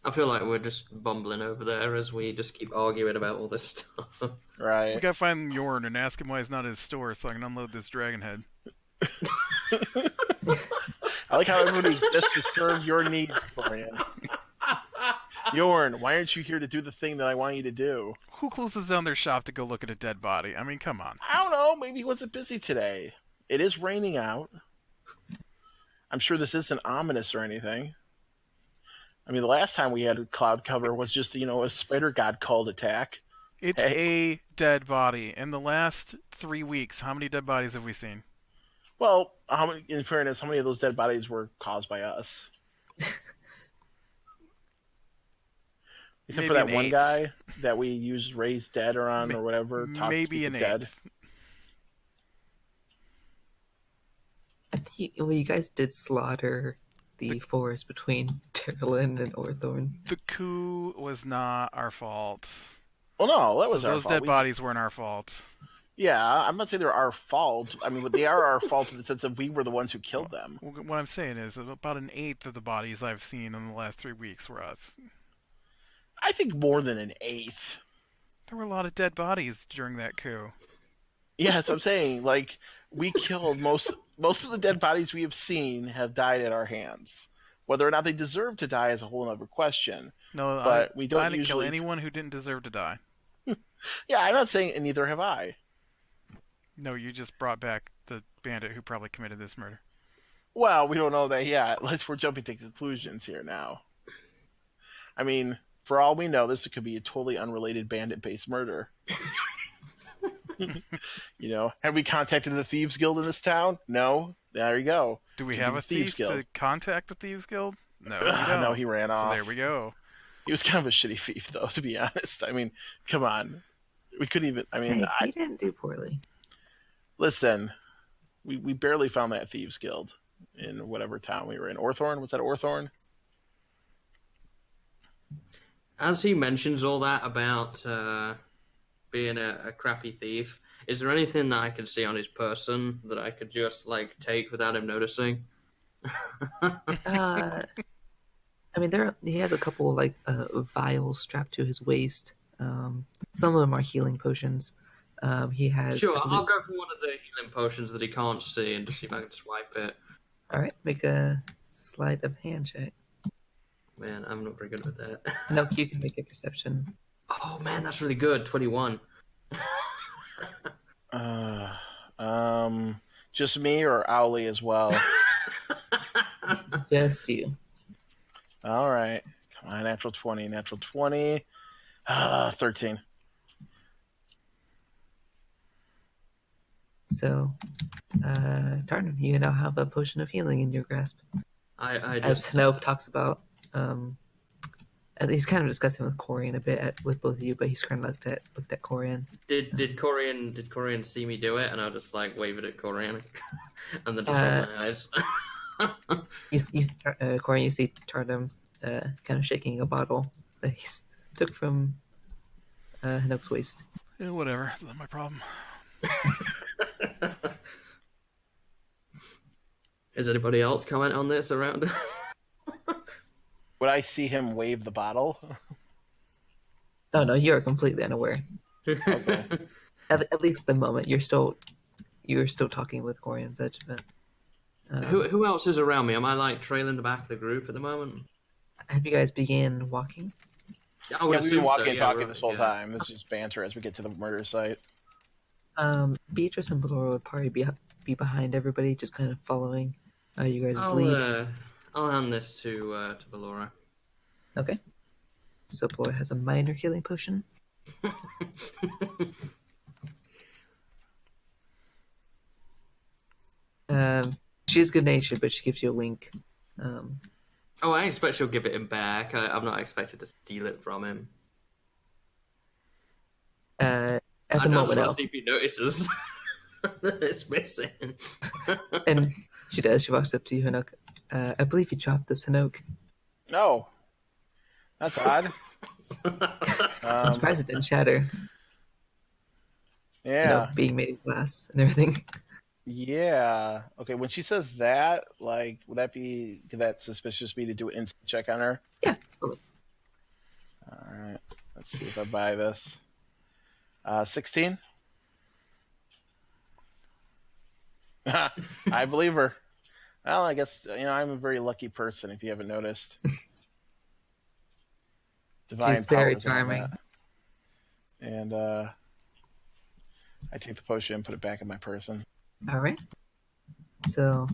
I feel like we're just bumbling over there as we just keep arguing about all this stuff. We Right. gotta find Yorn and ask him why he's not at his store so I can unload this dragon head. I like how everybody just to serve your needs, Corian. Yorn, why aren't you here to do the thing that I want you to do? Who closes down their shop to go look at a dead body? I mean, come on. I don't know. Maybe he wasn't busy today. It is raining out. I'm sure this isn't ominous or anything. I mean, the last time we had a cloud cover was just, a spider god called attack. It's Hey. a dead body. In the last 3 weeks, how many dead bodies have we seen? Well, in fairness, how many of those dead bodies were caused by us? Except for Maybe that an one eighth. guy that we used raised dead on or whatever. taught to Maybe speak an of dead. eighth. I think you guys did slaughter the forest between Terlin and Orthorn. The coup was not our fault. Well, no, that was So our those fault. dead bodies weren't our fault. Yeah, I'm not saying they're our fault. I mean, but they are our fault in the sense that we were the ones who killed them. What I'm saying is about an eighth of the bodies I've seen in the last 3 weeks were us. I think more than an eighth. There were a lot of dead bodies during that coup. Yeah, that's what I'm saying. Like, we killed most of the dead bodies we have seen have died at our hands. Whether or not they deserve to die is a whole other question. No, But we don't I didn't kill usually- anyone who didn't deserve to die. Yeah, I'm not saying, and neither have I. No, you just brought back the bandit who probably committed this murder. Well, we don't know that yet. We're jumping to conclusions here now. I mean, for all we know, this could be a totally unrelated bandit-based murder. You know, have we contacted the Thieves Guild in this town? No. There you go. Do we Maybe have the a Thieves thief to Guild. contact the Thieves Guild? No, we don't. No, he ran off. So there we go. He was kind of a shitty thief, though, to be honest. I mean, come on. We couldn't even... I mean, Hey, he didn't do poorly. listen, we barely found that Thieves Guild in whatever town we were in. Orthorn? Was that Orthorn? As he mentions all that about being a crappy thief, is there anything that I can see on his person that I could just like take without him noticing? I mean, he has a couple like vials strapped to his waist. Some of them are healing potions. He has. Sure, I'll go for one of the healing potions that he can't see and just see if I can swipe it. All right, make a sleight of hand check. Man, I'm not very good with that. No, you can make a perception. Oh man, that's really good. 21. Just me or Owly as well? Just you. All right. Come on, natural 20. Natural 20. 13. So, Tartan, you now have a potion of healing in your grasp. I As just Hanoke talks about, and he's kind of discussing with Corian a bit with both of you, but he's kind of looked at Corian. did Corian see me do it, and I just like wave it at Corian, and then just roll my eyes. Corian, you see Tarnum kind of shaking a bottle that he took from Hanoke's waist. Yeah, whatever. It's not my problem. Is anybody else comment on this around? Would I see him wave the bottle? Oh no, you're completely unaware. Okay. At least at the moment, you're still talking with Corian's edge, but Who else is around me? Am I like trailing the back of the group at the moment? have you guys began walking? I would Yeah, we've assume been walking so. and Yeah, talking we're- this whole yeah. time. This is just banter as we get to the murder site. Beatrice and Ballora would probably be behind everybody, just kind of following you guys' lead. I'll hand this to Ballora. Okay. So Ballora has a minor healing potion. She's good natured, but she gives you a wink. Oh, I expect she'll give it him back. I'm not expected to steal it from him. At the I just moment, want no. to see if he notices that it's missing. And she does. She walks up to you, Hanoke. I believe you dropped this, Hanoke. No. That's odd. I'm surprised it didn't shatter. Yeah. You know, being made of glass and everything. Yeah. Okay, when she says that, like, could that suspicious be to do an instant check on her? Yeah. Totally. Alright. Let's see if I buy this. 16? I believe her. Well, I guess, I'm a very lucky person, if you haven't noticed. Divine She's very powers and all charming. that. And, I take the potion and put it back in my person. All right. So,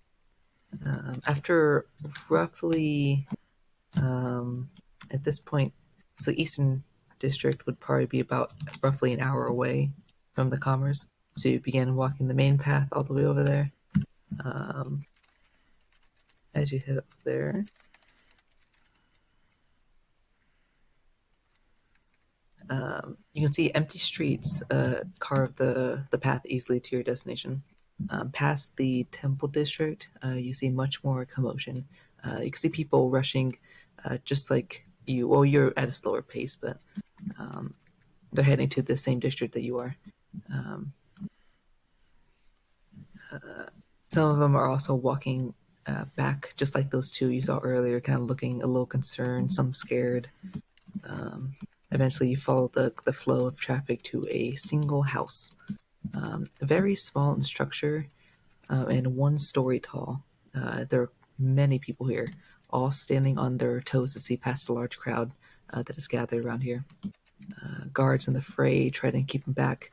after roughly, at this point, so Eastern District would probably be about roughly an hour away from the Commerce. So you began walking the main path all the way over there. As you head up there, you can see empty streets carve the path easily to your destination. Past the Temple District, you see much more commotion. You can see people rushing, just like you. Well, you're at a slower pace, but they're heading to the same district that you are. Some of them are also walking back, just like those two you saw earlier, kind of looking a little concerned, some scared. Eventually, you follow the flow of traffic to a single house. Very small in structure and one story tall. There are many people here, all standing on their toes to see past the large crowd that is gathered around here. Guards in the fray try to keep them back.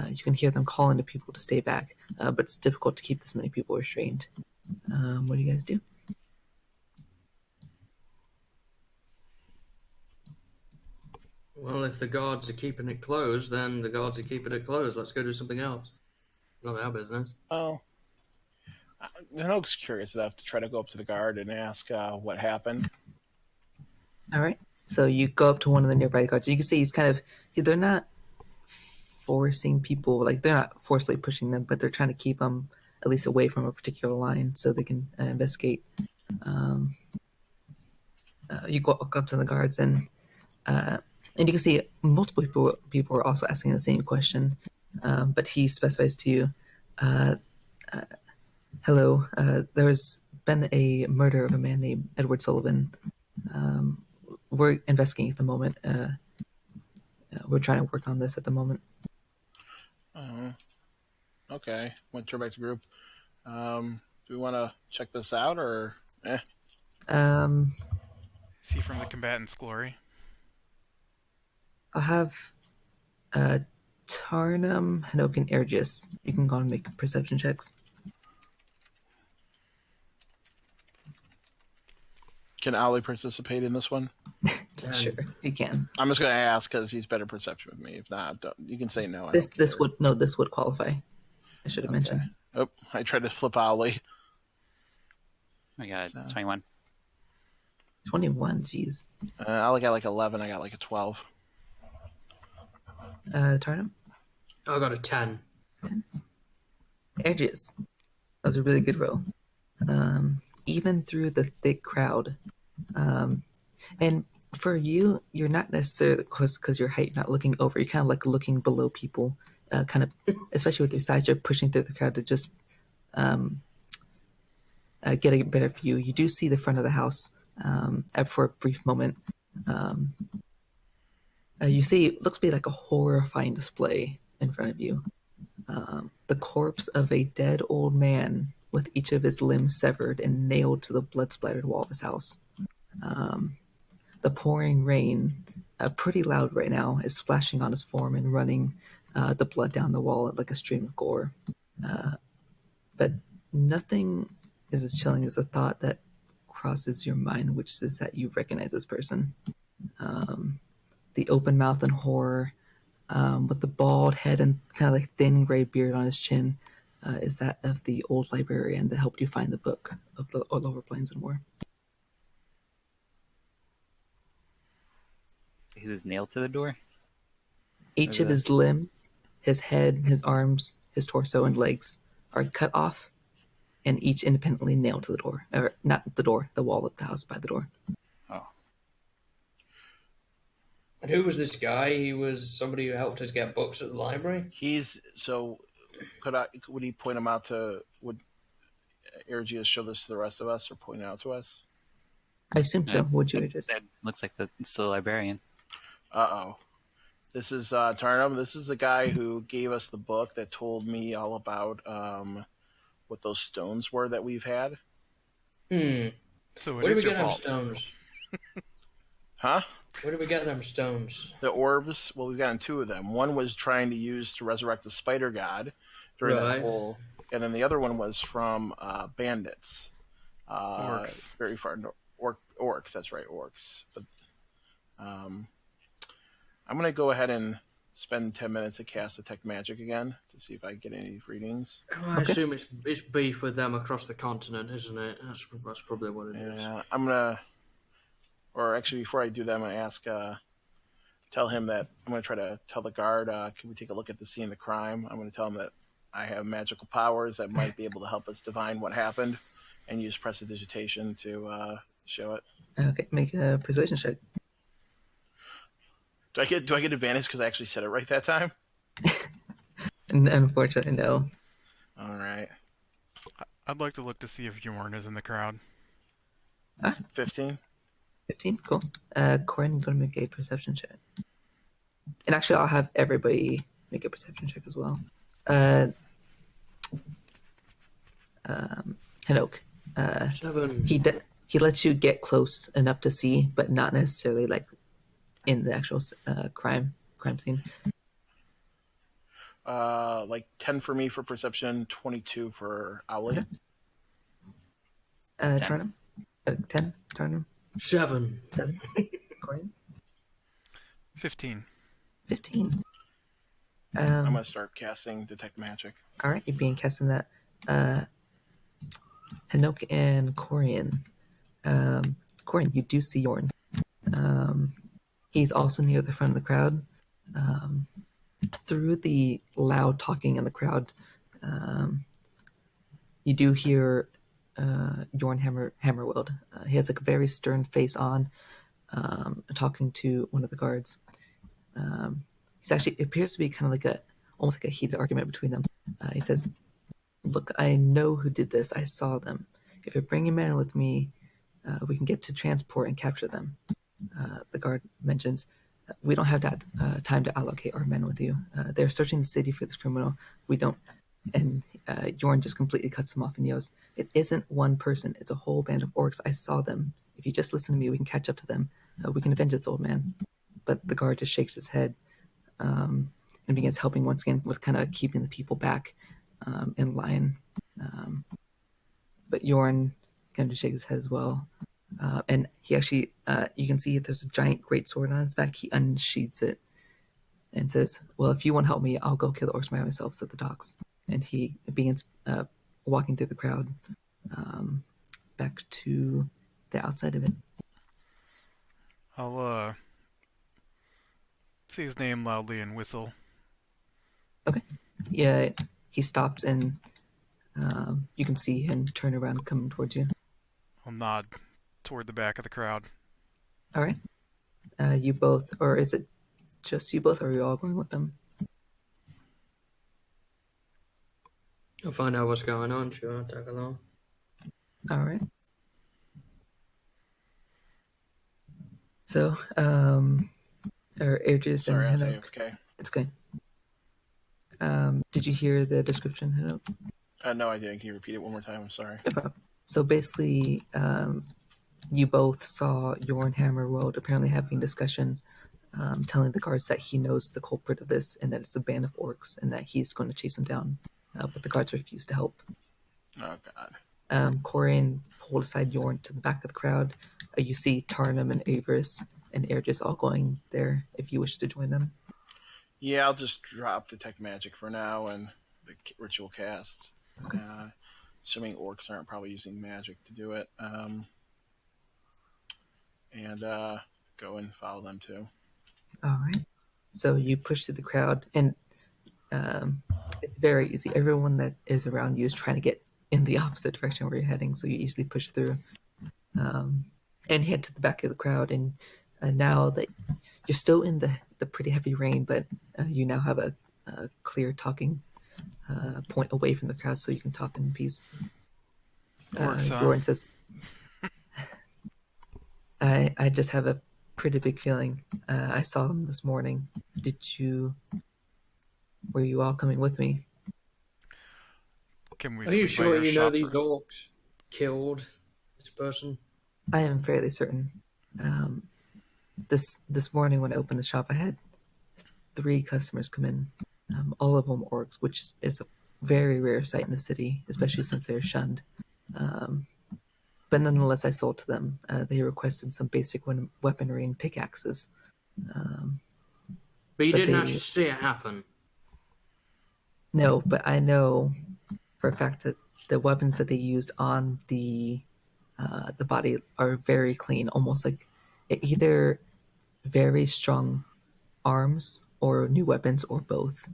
You can hear them calling to people to stay back, but it's difficult to keep this many people restrained. What do you guys do? Well, if the guards are keeping it closed, then the guards are keeping it closed. Let's go do something else. Not our business. Oh, Hanoke's curious enough to try to go up to the guard and ask what happened. All right. So you go up to one of the nearby guards. You can see he's kind of, they're not forcing people, like they're not forcefully pushing them, but they're trying to keep them at least away from a particular line so they can investigate. You walk up to the guards and you can see multiple people are also asking the same question, but he specifies to you, hello, there's been a murder of a man named Edward Sullivan. We're investigating at the moment. We're trying to work on this at the moment. Okay. Want to turn back to group. Do we want to check this out or? Is he from the combatant's glory? I'll have Tarnum, Hanoke, and Ergis. You can go and make perception checks. Can Ollie participate in this one? Sure, you can. I'm just going to ask because he's better perception with me. If not, you can say no. This would qualify. I should have mentioned. Oh, I tried to flip Ollie. I got 21. 21, jeez. Ollie got like 11. I got like a 12. Tarnum? I got a 10. 10. Edges. That was a really good roll. Even through the thick crowd. And for you, you're not necessarily, because your height, you're not looking over. You're kind of like looking below people. Kind of, especially with your size, you're pushing through the crowd to just get a better view. You do see the front of the house for a brief moment. You see, it looks to be like a horrifying display in front of you. The corpse of a dead old man with each of his limbs severed and nailed to the blood-splattered wall of his house. The pouring rain, pretty loud right now, is splashing on his form and running the blood down the wall like a stream of gore. But nothing is as chilling as the thought that crosses your mind, which is that you recognize this person. The open mouth in horror, with the bald head and kind of like thin gray beard on his chin, is that of the old librarian that helped you find the book of the Lower Plains and War. He was nailed to the door? Each of his limbs, his head, his arms, his torso, and legs are cut off, and each independently nailed to the door. Or not the door, the wall of the house by the door. Oh. And who was this guy? He was somebody who helped us get books at the library? Would he point him out to, would Ergius show this to the rest of us or point it out to us? I assume so. Would you just? That looks like it's the librarian. Uh-oh. This is Tarnum. This is the guy who gave us the book that told me all about what those stones were that we've had. So where did we get them stones? Huh? Where did we get them stones? The orbs, well, we've gotten two of them. One was trying to use to resurrect the spider god during that whole, and then the other one was from bandits. Orcs. Very far north. Orcs, that's right, orcs. But I'm going to go ahead and spend 10 minutes to cast Detect Magic again to see if I get any readings. I assume it's beef with them across the continent, isn't it? That's probably what it is. Yeah, I'm going to, or actually before I do that, I'm going to ask, tell him that, I'm going to try to tell the guard, can we take a look at the scene of the crime? I'm going to tell him that I have magical powers that might be able to help us divine what happened and use prestidigitation to show it. Okay, make a persuasion check. Do I get advantage because I actually said it right that time? Unfortunately, no. All right. I'd like to look to see if Yorn is in the crowd. 15. 15, cool. Corin, you're going to make a perception check. And actually, I'll have everybody make a perception check as well. Hanoke. 7. he lets you get close enough to see, but not necessarily like in the actual crime scene. Like 10 for me for perception, 22 for Owly. Okay. 10. Tarnum? 10? Tarnum? 7. 7? Corian? 15. 15. I'm going to start casting Detect Magic. All right, you're being casting that. Hanok and Corian. Corian, you do see Yorn. He's also near the front of the crowd. Through the loud talking in the crowd, you do hear Yorn Hammerwild. He has like a very stern face on, talking to one of the guards. He's actually, it appears to be kind of like almost like a heated argument between them. He says, "Look, I know who did this. I saw them. If you're bringing men with me, we can get to transport and capture them." The guard mentions, "We don't have that time to allocate our men with you. They're searching the city for this criminal. We don't." And Yorn just completely cuts him off and yells, "It isn't one person. It's a whole band of orcs. I saw them. If you just listen to me, we can catch up to them. We can avenge this old man." But the guard just shakes his head and begins helping once again with kind of keeping the people back in line. But Yorn kind of shakes his head as well. And he actually, you can see there's a giant greatsword on his back. He unsheathes it and says, "Well, if you want to help me, I'll go kill the orcs by myself at the docks." And he begins walking through the crowd back to the outside of it. I'll say his name loudly and whistle. Okay. Yeah, he stops and you can see him turn around coming towards you. I'll nod toward the back of the crowd. All right. You both, or is it just you both, or are you all going with them? I'll find out what's going on. Sure, I'll tag along. All right. So, Aegis Sorry, I and was Hanok. AFK. It's okay. Did you hear the description, Hanok? No, I didn't. Can you repeat it one more time? I'm sorry. So basically, you both saw Yorn Hammerworld apparently having a discussion, telling the guards that he knows the culprit of this and that it's a band of orcs and that he's going to chase them down. But the guards refuse to help. Oh, God. Corian pulled aside Yorn to the back of the crowd. You see Tarnum and Avarice and Aegis all going there if you wish to join them. Yeah, I'll just drop Detect Magic for now and the Ritual Cast. Okay. Assuming orcs aren't probably using magic to do it. And go and follow them too. All right. So you push through the crowd, and it's very easy. Everyone that is around you is trying to get in the opposite direction where you're heading, so you easily push through and head to the back of the crowd. And now that you're still in the pretty heavy rain, but you now have a clear talking point away from the crowd, so you can talk in peace. Jordan says, I just have a pretty big feeling. I saw him this morning. Were you all coming with me? Can we Are you swing by sure your you know shop these first? orcs killed this person? I am fairly certain. This morning when I opened the shop, I had 3 customers come in, all of them orcs, which is a very rare sight in the city, especially since they're shunned. But nonetheless, I sold to them. They requested some basic weaponry and pickaxes. But you But didn't they- actually see it happen. No, but I know for a fact that the weapons that they used on the body are very clean, almost like either very strong arms or new weapons or both.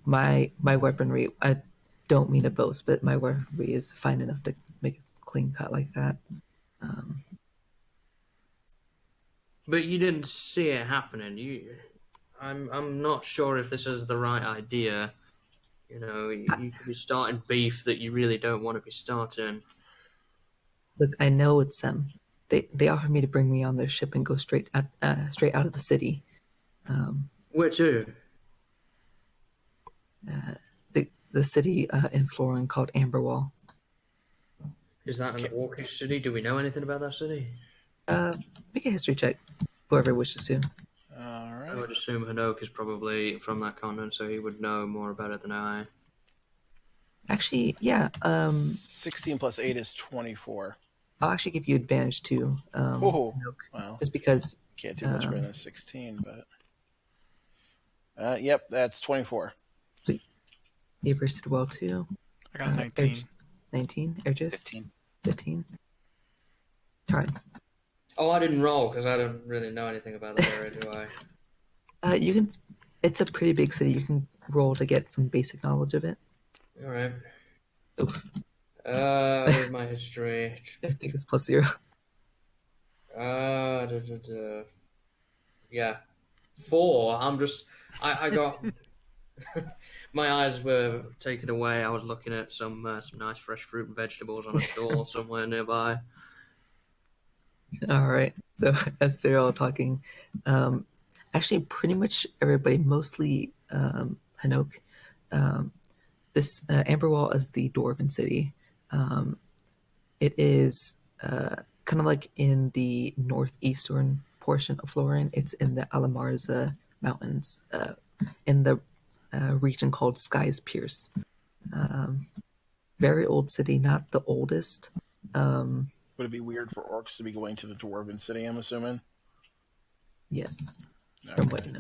My weaponry, I don't mean to boast, but my weaponry is fine enough to make a clean cut like that. But you didn't see it happening. I'm not sure if this is the right idea. You know, you could be starting beef that you really don't want to be starting. Look, I know it's them. They offered me to bring me on their ship and go straight out of the city. Where to? The city in Florin called Amberwall. Is that an orcish city? Do we know anything about that city? Make a history check, whoever wishes to. All I right. would assume Hanoke is probably from that continent, so he would know more about it than I. Actually, yeah. 16 plus 8 is 24. I'll actually give you advantage too. Oh, Nook, well, just because. can't do much better than 16, but yep, that's 24. Sweet. Avery did well too. I got 19. 19. Ergis 15. 15. Charlie. Oh, I didn't roll because I don't really know anything about that area, do I? You can. It's a pretty big city. You can roll to get some basic knowledge of it. All right. Oof. Where's my history? I think it's +0. Yeah, 4. I got my eyes were taken away. I was looking at some nice fresh fruit and vegetables on a stall somewhere nearby. All right. So as they're all talking, actually, pretty much everybody, mostly Hanoke. This Amberwall is the Dwarven city. It is kind of like in the northeastern portion of Florin. It's in the Alamarza Mountains, in the region called Sky's Pierce. Very old city, not the oldest. Would it be weird for orcs to be going to the Dwarven city, I'm assuming? Yes, Okay. from what you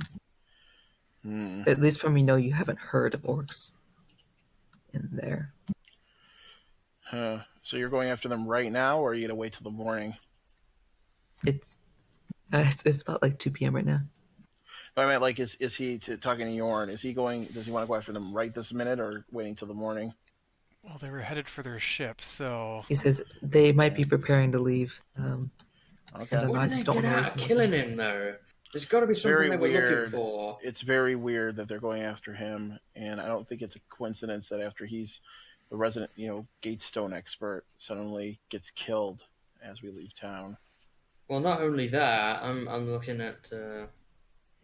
know. At least from you haven't heard of orcs in there. So you're going after them right now, or are you going to wait till the morning? It's about like 2 p.m. right now. But I meant, like, is he talking to Yorn? Does he want to go after them right this minute, or waiting till the morning? Well, they were headed for their ship, so He says they might be preparing to leave. Okay. I don't know. What I did they just don't get want to out waste of more killing time. him, though? There's got to be something Very they were looking weird. for. It's very weird that they're going after him, and I don't think it's a coincidence that after he's the resident, Gatestone expert, suddenly gets killed as we leave town. Well, not only that, I'm looking at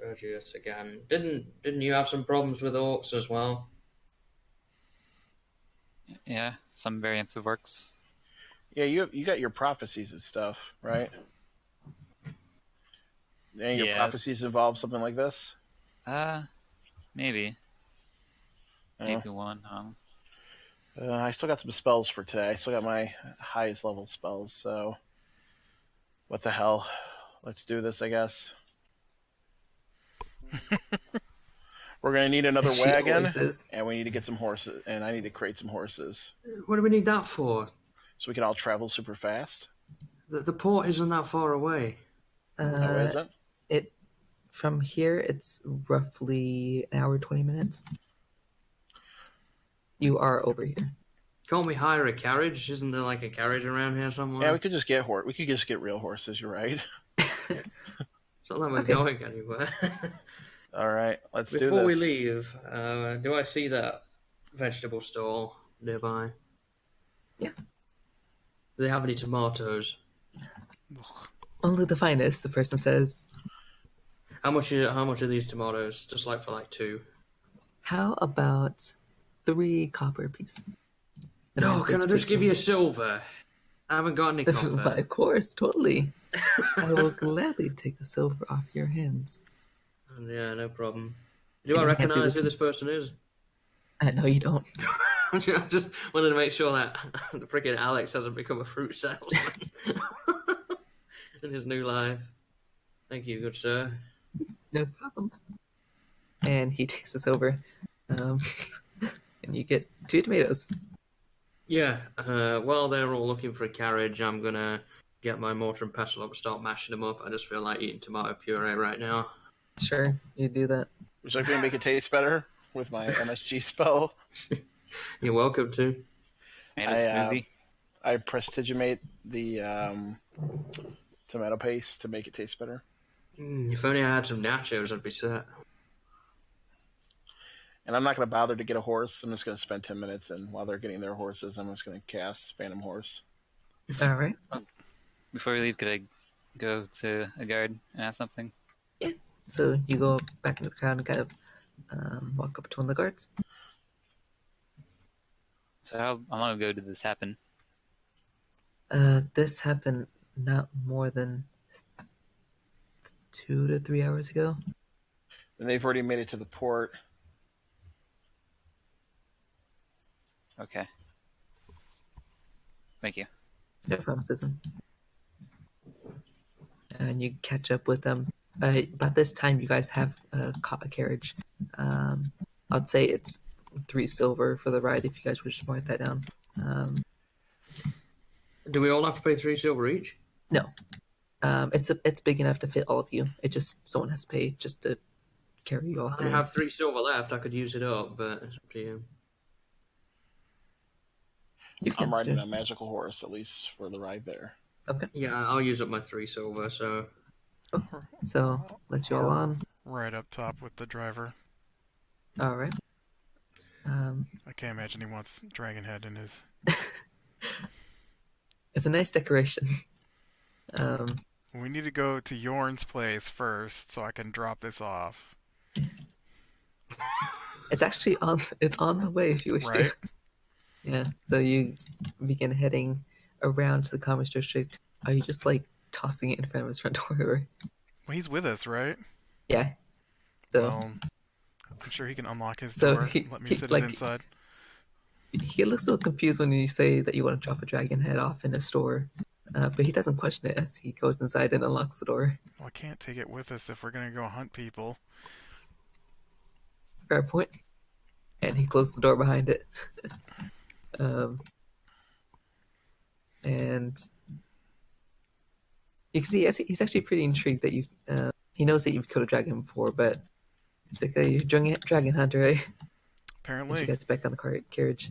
Urgius again. Didn't you have some problems with orcs as well? Yeah, some variants of orcs. Yeah, you got your prophecies and stuff, right? And your Yes. prophecies involve something like this? Maybe. Oh. Maybe one. I still got some spells for today. I still got my highest level spells, so what the hell? Let's do this, I guess. We're going to need another She wagon, always is. and we need to get some horses, and I need to create some horses What do we need that for? so we can all travel super fast. The port isn't that far away. Oh, is it? From here, it's roughly an hour 20 minutes. You are over here. Can't we hire a carriage? Isn't there like a carriage around here somewhere? Yeah, we could just get real horses. You're right. It's not like we're Okay. going anywhere. All right, let's do this. Before we leave, do I see that vegetable stall nearby? Yeah. Do they have any tomatoes? Only the finest, the person says. How much are these tomatoes? Just like for 2. How about 3 copper apiece? The No, man can says I just for give you a silver? I haven't got any But copper. of course, totally. I will gladly take the silver off your hands. Yeah, no problem. Do I And you can't see recognize the who this person is? No, you don't. I just wanted to make sure that the freaking Alex hasn't become a fruit salesman in his new life. Thank you, good sir. No problem. And he takes us over. And you get 2 tomatoes. Yeah, while they're all looking for a carriage, I'm going to get my mortar and pestle up and start mashing them up. I just feel like eating tomato puree right now. Sure, you do that. Would you like me to make it taste better with my MSG spell? You're welcome to. Tomato I, smoothie. I prestigitate the tomato paste to make it taste better. If only I had some nachos, I'd be set. And I'm not going to bother to get a horse. I'm just going to spend 10 minutes, and while they're getting their horses, I'm just going to cast Phantom Horse. All right. Before we leave, could I go to a guard and ask something? So you go back into the crowd and kind of walk up to one of the guards. So how long ago did this happen? This happened not more than 2 to 3 hours ago. And they've already made it to the port. Okay. Thank you. No problem, Susan. And you catch up with them. About this time, you guys have caught a carriage. I'd say it's 3 silver for the ride if you guys would just mark that down. Do we all have to pay 3 silver each? No. It's big enough to fit all of you. It just someone has to pay just to carry you all I through. have 3 silver left. I could use it up, but it's up to you. I'm riding a magical horse, at least for the ride there. Okay. Yeah, I'll use up my 3 silver, so... So, let you all on. Right up top with the driver. Alright. I can't imagine he wants Dragon Head in his... It's a nice decoration. We need to go to Yorn's place first so I can drop this off. It's actually on the way if you wish Right? to. Yeah. So you begin heading around to the commerce district. Are you just like tossing it in front of his front door? Or... Well, he's with us, right? Yeah. So Well, I'm sure he can unlock his So door. he- Let me he- sit like- it inside. he looks a little confused when you say that you want to drop a dragon head off in a store. But he doesn't question it as he goes inside and unlocks the door. Well, I can't take it with us if we're gonna go hunt people. Fair point. And he closes the door behind it. And you can see he's actually pretty intrigued that you. He knows that you've killed a dragon before, but it's like you're a dragon hunter, eh? As you Apparently. guys back on the carriage.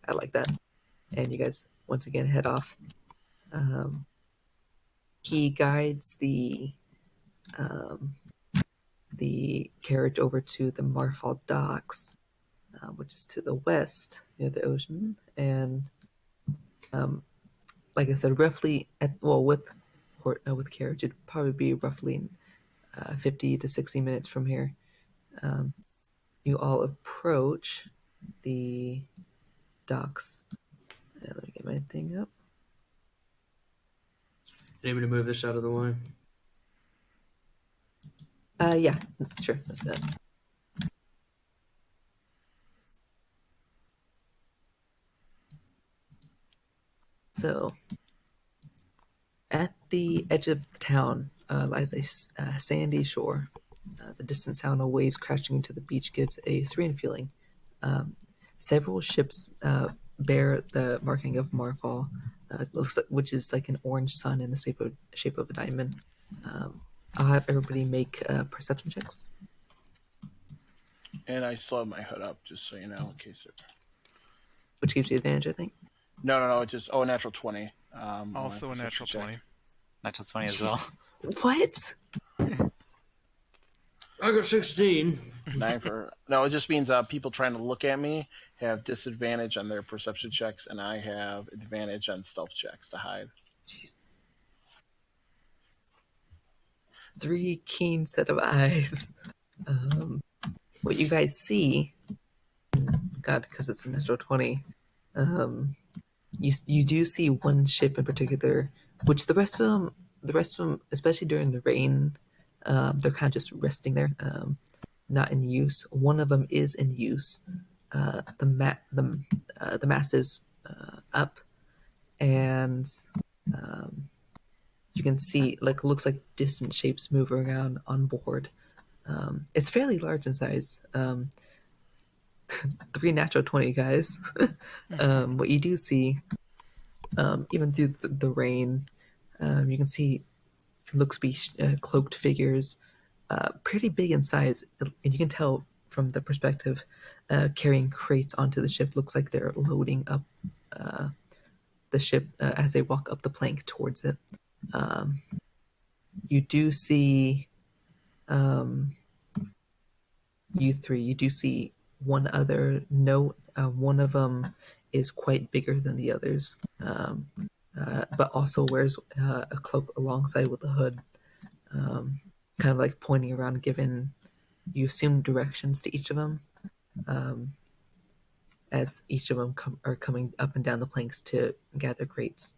I like that. And you guys once again head off. He guides the carriage over to the Marfall docks, which is to the west near the ocean, and like I said, roughly with carriage, it'd probably be roughly 50 to 60 minutes from here. You all approach the docks. Let me get my thing up. Need me to move this out of the way? Yeah, sure. Let's do that. So, at the edge of the town lies a sandy shore. The distant sound of waves crashing into the beach gives a serene feeling. Several ships bear the marking of Marfall, which is like an orange sun in the shape of a diamond. I'll have everybody make perception checks. And I still have my hood up, just so you know, in case it... Which gives you advantage, I think. No, it just... Oh, a natural 20. Also a natural 20. Natural 20 as well. What? I got 16. 9 for... No, it just means people trying to look at me have disadvantage on their perception checks, and I have advantage on stealth checks to hide. Jeez. 3 keen set of eyes. What you guys see, God, because it's a natural 20, you do see one ship in particular, which the rest of them, especially during the rain, they're kind of just resting there, not in use. One of them is in use. The mast is up, and you can see looks like distant shapes move around on board. It's fairly large in size. 3 natural 20 guys. What you do see, even through the rain, you can see looks to be cloaked figures, pretty big in size, and you can tell from the perspective, carrying crates onto the ship. Looks like they're loading up the ship as they walk up the plank towards it. You do see, you do see one other note. One of them is quite bigger than the others, but also wears a cloak alongside with a hood, kind of like pointing around, giving you assume directions to each of them. as each of them are coming up and down the planks to gather crates.